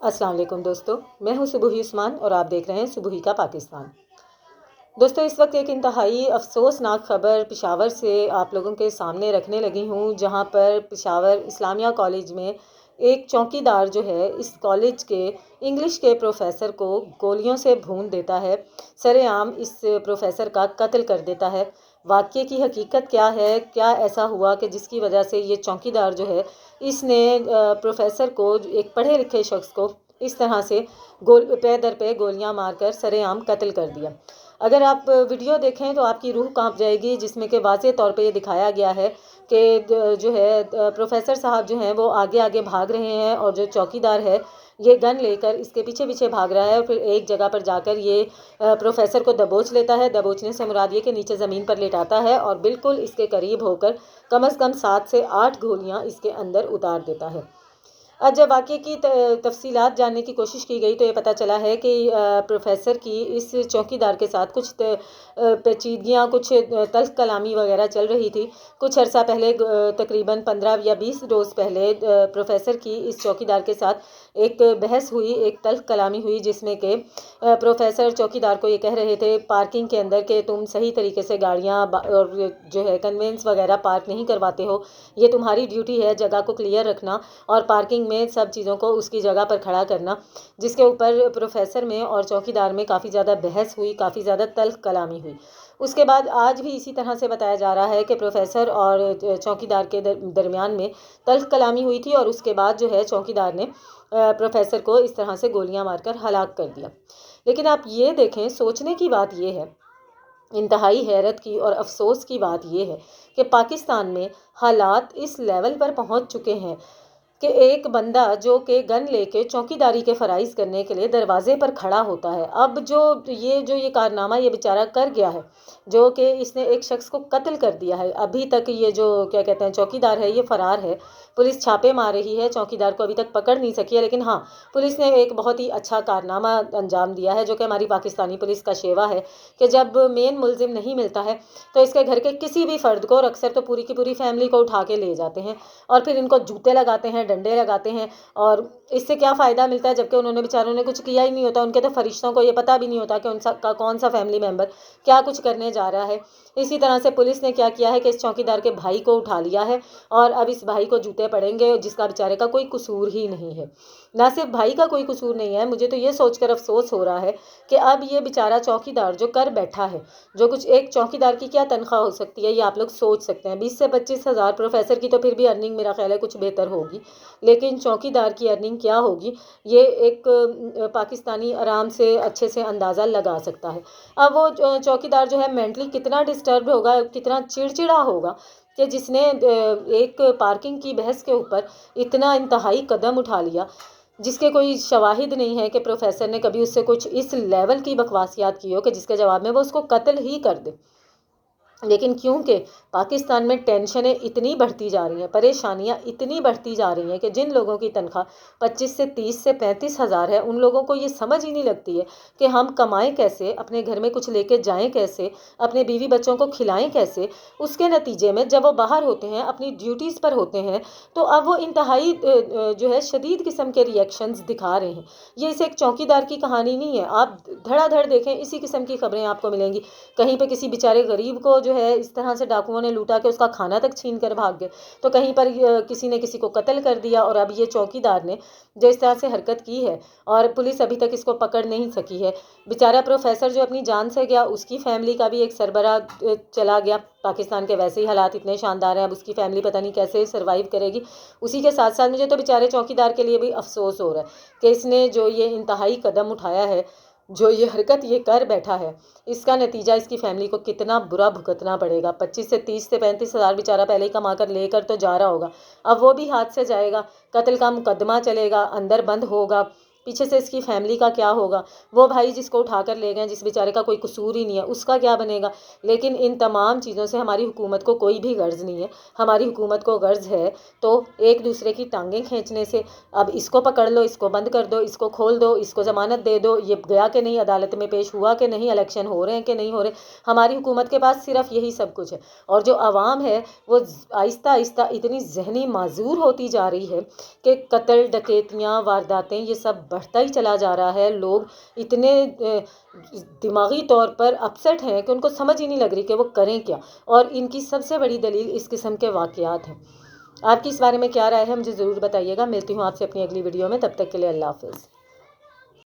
अस्सलाम वालेकुम दोस्तों, मैं हूं सुबही उस्मान और आप देख रहे हैं सुबही का पाकिस्तान। दोस्तों, इस वक्त एक इंतहाई अफसोसनाक खबर पेशावर से आप लोगों के सामने रखने लगी हूं, जहां पर पेशावर इस्लामिया कॉलेज में एक चौकीदार जो है इस कॉलेज के इंग्लिश के प्रोफेसर को गोलियों से भून देता है। सरेआम इस प्रोफेसर का कत्ल कर देता है। वाक़ये की हकीकत क्या है, क्या ऐसा हुआ कि जिसकी वजह से ये चौकीदार जो है इसने प्रोफेसर को, एक पढ़े लिखे शख्स को, इस तरह से पे दर पे गोलियां मारकर सरेआम कत्ल कर दिया। अगर आप वीडियो देखें तो आपकी रूह कांप जाएगी, जिसमें कि वाज़े तौर पे ये दिखाया गया है कि जो है प्रोफेसर साहब जो हैं वो आगे आगे भाग रहे हैं और जो चौकीदार है ये गन लेकर इसके पीछे पीछे भाग रहा है। और फिर एक जगह पर जाकर ये प्रोफेसर को दबोच लेता है। दबोचने से मुराद ये कि नीचे ज़मीन पर लेटाता है और बिल्कुल इसके करीब होकर कम से कम 7 से 8 गोलियां इसके अंदर उतार देता है। आज जब वाक़ये की तफसीलात जानने की कोशिश की गई तो ये पता चला है कि प्रोफेसर की इस चौकीदार के साथ कुछ पेचीदगियाँ, कुछ तल्ख़ कलामी वगैरह चल रही थी। कुछ अर्सा पहले, तकरीबन 15 या 20 रोज़ पहले, प्रोफेसर की इस चौकीदार के साथ एक बहस हुई, एक तल्ख़ कलामी हुई, जिसमें कि प्रोफेसर चौकीदार को ये कह रहे थे पार्किंग के अंदर कि तुम सही तरीके से गाड़ियाँ और जो है कन्वेंस वगैरह पार्क नहीं करवाते हो। ये तुम्हारी ड्यूटी है जगह को क्लियर रखना और पार्किंग में सब चीज़ों को उसकी जगह पर खड़ा करना। जिसके ऊपर प्रोफेसर में और चौकीदार में काफ़ी ज़्यादा बहस हुई, काफ़ी ज़्यादा तल्ख़ कलामी हुई। उसके बाद आज भी इसी तरह से बताया जा रहा है कि प्रोफेसर और चौकीदार के दरमियान में तल्ख़ कलामी हुई थी और उसके बाद जो है चौकीदार ने प्रोफेसर को इस तरह से गोलियां मारकर हलाक कर दिया। लेकिन आप ये देखें, सोचने की बात ये है, इंतहाई हैरत की और अफसोस की बात यह है कि पाकिस्तान में हालात इस लेवल पर पहुंच चुके हैं कि एक बंदा जो कि गन लेके चौकीदारी के फ़राइज़ करने के लिए दरवाजे पर खड़ा होता है। अब जो ये कारनामा ये बेचारा कर गया है, जो कि इसने एक शख्स को कत्ल कर दिया है। अभी तक ये जो क्या कहते हैं चौकीदार है ये फ़रार है। पुलिस छापे मार रही है, चौकीदार को अभी तक पकड़ नहीं सकी है। लेकिन हाँ, पुलिस ने एक बहुत ही अच्छा कारनामा अंजाम दिया है, जो कि हमारी पाकिस्तानी पुलिस का शेवा है कि जब मेन मुलजिम नहीं मिलता है तो इसके घर के किसी भी फ़र्द को, और अक्सर तो पूरी की पूरी फैमिली को, उठा के ले जाते हैं और फिर इनको जूते लगाते हैं, डंडे लगाते हैं। और इससे क्या फ़ायदा मिलता है, जबकि उन्होंने बेचारों ने कुछ किया ही नहीं होता। उनके तो फरिश्तों को ये पता भी नहीं होता कि उनका कौन सा फैमिली मेम्बर क्या कुछ करने जा रहा है। इसी तरह से पुलिस ने क्या किया है कि इस चौकीदार के भाई को उठा लिया है और अब इस भाई को जूते पड़ेंगे, जिसका बेचारे का कोई कसूर ही नहीं है। ना सिर्फ भाई का कोई कसूर नहीं है, मुझे तो ये सोचकर अफसोस हो रहा है कि अब ये बेचारा चौकीदार जो कर बैठा है, जो कुछ एक चौकीदार की क्या तनख्वाह हो सकती है ये आप लोग सोच सकते हैं। 20 से 25 हज़ार। प्रोफेसर की तो फिर भी अर्निंग मेरा ख्याल है कुछ बेहतर होगी, लेकिन चौकीदार की अर्निंग क्या होगी ये एक पाकिस्तानी आराम से अच्छे से अंदाज़ा लगा सकता है। अब वो चौकीदार जो है मेंटली कितना डिस्टर्ब होगा, कितना चिड़चिड़ा होगा कि जिसने एक पार्किंग की बहस के ऊपर इतना इंतहाई कदम उठा लिया, जिसके कोई शवाहिद नहीं है कि प्रोफेसर ने कभी उससे कुछ इस लेवल की बकवासियात की हो कि जिसके जवाब में वो उसको कत्ल ही कर दे। लेकिन क्योंकि पाकिस्तान में टेंशनें इतनी बढ़ती जा रही हैं, परेशानियां इतनी बढ़ती जा रही हैं कि जिन लोगों की तनख्वाह 25 से 30 से 35 हज़ार है, उन लोगों को ये समझ ही नहीं लगती है कि हम कमाएं कैसे, अपने घर में कुछ लेके जाएं कैसे, अपने बीवी बच्चों को खिलाएं कैसे। उसके नतीजे में जब वो बाहर होते हैं, अपनी ड्यूटीज़ पर होते हैं, तो अब वो इंतहाई जो है शदीद किस्म के रिएक्शंस दिखा रहे हैं। ये इस एक चौकीदार की कहानी नहीं है। आप धड़ाधड़ देखें, इसी किस्म की खबरें आपको मिलेंगी। कहीं पे किसी बेचारे गरीब को जो है इस तरह से डाकुओं ने लूटा कि उसका खाना तक छीन कर भाग गए, तो कहीं पर किसी ने किसी को कत्ल कर दिया। और अब ये चौकीदार ने जो इस तरह से हरकत की है और पुलिस अभी तक इसको पकड़ नहीं सकी है। बेचारा प्रोफेसर जो अपनी जान से गया, उसकी फैमिली का भी एक सरबरा चला गया। पाकिस्तान के वैसे ही हालात इतने शानदार हैं, अब उसकी फैमिली पता नहीं कैसे सर्वाइव करेगी। उसी के साथ साथ मुझे तो बेचारे चौकीदार के लिए भी अफसोस हो रहा है कि इसने जो ये इंतहाई कदम उठाया है, जो ये हरकत ये कर बैठा है, इसका नतीजा इसकी फैमिली को कितना बुरा भुगतना पड़ेगा। 25 से 30 से 35 हज़ार बेचारा पहले ही कमा कर लेकर तो जा रहा होगा, अब वो भी हाथ से जाएगा। कत्ल का मुकदमा चलेगा, अंदर बंद होगा, पीछे से इसकी फैमिली का क्या होगा। वो भाई जिसको उठा कर ले गए, जिस बेचारे का कोई कसूर ही नहीं है, उसका क्या बनेगा। लेकिन इन तमाम चीज़ों से हमारी हुकूमत को कोई भी गर्ज नहीं है। हमारी हुकूमत को गर्ज है तो एक दूसरे की टांगें खींचने से। अब इसको पकड़ लो, इसको बंद कर दो, इसको खोल दो, इसको ज़मानत दे दो, ये गया कि नहीं, अदालत में पेश हुआ कि नहीं, इलेक्शन हो रहे हैं कि नहीं हो रहे। हमारी हुकूमत के पास सिर्फ यही सब कुछ है। और जो आवाम है वो आहिस्ता आहिस्ता इतनी जहनी माजूर होती जा रही है कि कत्ल, डकैतियाँ, वारदातें ये सब بڑھتا ہی چلا جا رہا ہے. لوگ اتنے دماغی طور پر اپسیٹ ہیں کہ ان کو سمجھ ہی نہیں لگ رہی کہ وہ کریں کیا، اور ان کی سب سے بڑی دلیل اس قسم کے واقعات ہیں. آپ کی اس بارے میں کیا رائے ہے مجھے ضرور بتائیے گا. ملتی ہوں آپ سے اپنی اگلی ویڈیو میں، تب تک کے لیے اللہ حافظ.